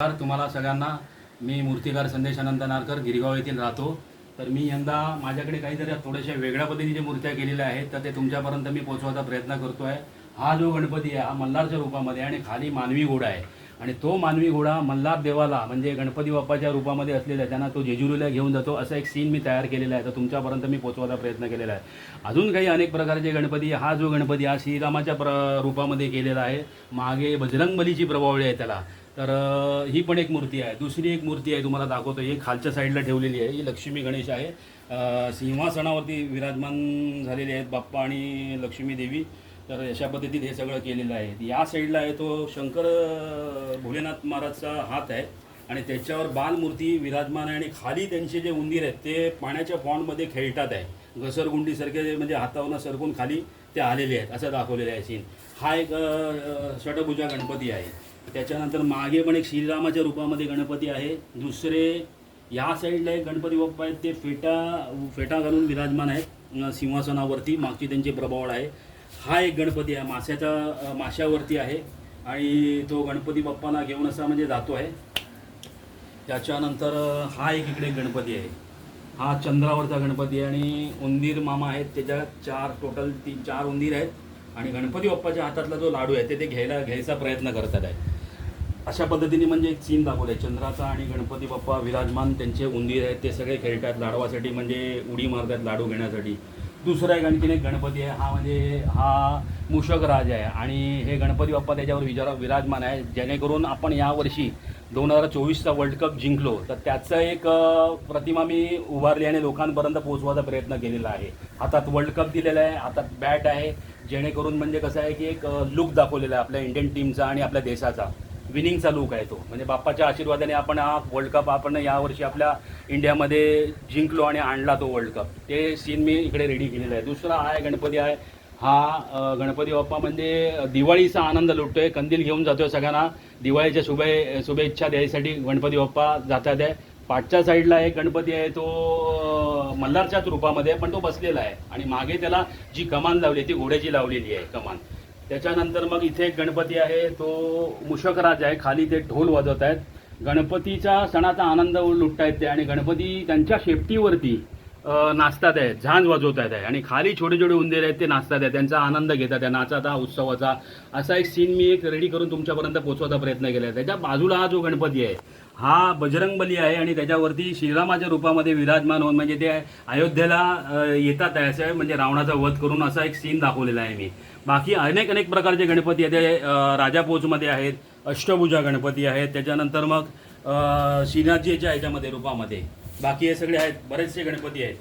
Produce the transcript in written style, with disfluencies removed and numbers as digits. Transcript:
तुम्हाला सगळ्यांना मी मूर्तिकार संदेश अनंत नारकर गिरगाव येथील राहतो। तर मी यंदा माझ्याकडे काहीतरी थोड्याशा वेगळ्या पद्धतीच्या मूर्त्या केलेल्या आहेत, तर ते तुमच्यापर्यंत मी पोहोचवायचा प्रयत्न करतो आहे। हा जो गणपती आहे हा मल्हारच्या रूपामध्ये आणि खाली मानवी घोडा आहे आणि तो मानवी घोडा मल्हार देवाला म्हणजे गणपती बाप्पाच्या रूपामध्ये असलेला आहे, त्यांना तो जेजुरीला घेऊन जातो असा एक सीन मी तयार केलेला आहे, तर तुमच्यापर्यंत मी पोहोचवायचा प्रयत्न केलेला आहे। अजून काही अनेक प्रकारचे गणपती, हा जो गणपती हा श्रीरामाच्या रूपामध्ये केलेला आहे, मागे बजरंगबलीची प्रभावळी आहे त्याला। तर ही पण एक मूर्ती आहे। दुसरी एक मूर्ती आहे तुम्हाला दाखवतो, ही खालच्या साईडला ठेवलेली आहे, ही लक्ष्मी गणेश आहे। सिंहासनावरती विराजमान झालेले आहेत बाप्पा आणि लक्ष्मी देवी। तर अशा पद्धतीत हे सगळं केलेलं आहे। या साईडला आहे तो शंकर भोलेनाथ महाराजचा हात आहे आणि त्याच्यावर बालमूर्ती विराजमान आहे आणि खाली त्यांचे जे उंदीर आहेत ते पाण्याच्या पॉन्डमध्ये खेळतात आहे, घसरगुंडीसारखे म्हणजे हातावरनं सरकून खाली ते आलेले आहेत असं दाखवलेलं आहे सीन। हा एक षटभुजा गणपती आहे। त्याच्यानंतर मागे पण एक श्रीरामाच्या रूपामध्ये गणपती आहे। दुसरे या साईडला एक गणपती बाप्पा आहेत, ते फेटा घालून विराजमान आहेत सिंहासनावरती, मागची त्यांची प्रभावळ आहे। हा एक गणपती आहे, माशावरती आहे आणि तो गणपती बाप्पाला घेऊन असा म्हणजे जातो आहे। त्याच्यानंतर हा एक इकडे गणपती आहे, हा चंद्रावरचा गणपती आहे आणि उंदीर मामा आहेत, त्याच्यात टोटल 4 उंदीर आहेत आणि गणपती बाप्पाच्या हातातला जो लाडू आहे ते घ्यायचा प्रयत्न करतात आहे। अशा पद्धतीने म्हणजे एक सीन दाखवलं आहे चंद्राचा आणि गणपती बाप्पा विराजमान, त्यांचे उंदीर आहेत ते सगळे खेळतात लाडवासाठी, म्हणजे उडी मारतात लाडू घेण्यासाठी। दुसरा एक आणखीन एक गणपती आहे, हा मूषक राज आहे आणि हे गणपती बाप्पा त्याच्यावर विराजमान आहे, जेणेकरून आपण यावर्षी 2024चा वर्ल्ड कप जिंकलो तर त्याचं एक प्रतिमा मी उभारली आणि लोकांपर्यंत पोहोचवायचा प्रयत्न केलेला आहे। हातात वर्ल्ड कप दिलेला आहे, हातात बॅट आहे, जेणेकरून म्हणजे कसं आहे की एक लुक दाखवलेला आहे आपल्या इंडियन टीमचा आणि आपल्या देशाचा विनिंगचा लुक आहे तो, म्हणजे बाप्पाच्या आशीर्वादाने आपण हा वर्ल्ड कप आपण यावर्षी आपल्या इंडियामध्ये जिंकलो आणि आणला तो वर्ल्ड कप, ते सीन मी इकडे रेडी केलेला आहे। दुसरा हा गणपती आहे, हा गणपती बाप्पा म्हणजे दिवाळीचा आनंद लुटतोय, कंदील घेऊन जातोय सगळ्यांना दिवाळीच्या शुभेच्छा द्यायसाठी गणपती बाप्पा जातात आहे। पाठच्या साईडला एक गणपती आहे, तो मल्हारच्याच रूपामध्ये पण तो बसलेला आहे आणि मागे त्याला जी कमान लावली ती घोड्याची लावलेली आहे कमान। त्याच्यानंतर मग इथे एक गणपती आहे, तो मूषकराज आहे, खाली ते ढोल वाजवत आहेत, गणपतीच्या सणाचा आनंद लुटतायत ते आणि गणपती त्यांच्या शेपटीवरती नाचतात आहे, झांज वाजवत आहेत आणि खाली छोटे छोटे उंदीर आहेत ते नाचतात आहे, त्यांचा आनंद घेतात आहे नाचाचा उत्सवाचा। असा एक सीन मी एक रेडी करून तुमच्यापर्यंत पोहोचवायचा प्रयत्न केला आहे। त्याच्या बाजूला हा जो गणपती आहे हा बजरंगबली आहे आणि त्याच्यावरती श्रीरामाच्या रूपामध्ये विराजमान होऊन म्हणजे ते अयोध्येला येतात आहे, असं म्हणजे रावणाचा वध करून असा एक सीन दाखवलेला आहे मी। बाकी अनेक प्रकारचे गणपती आहेत, ते राजा पोचमध्ये आहेत, अष्टभुजा गणपती आहेत, त्याच्यानंतर मग श्रीनाथजीच्या ह्याच्यामध्ये रूपामध्ये, बाकी हे सगळे आहेत, बरेचसे गणपती आहेत।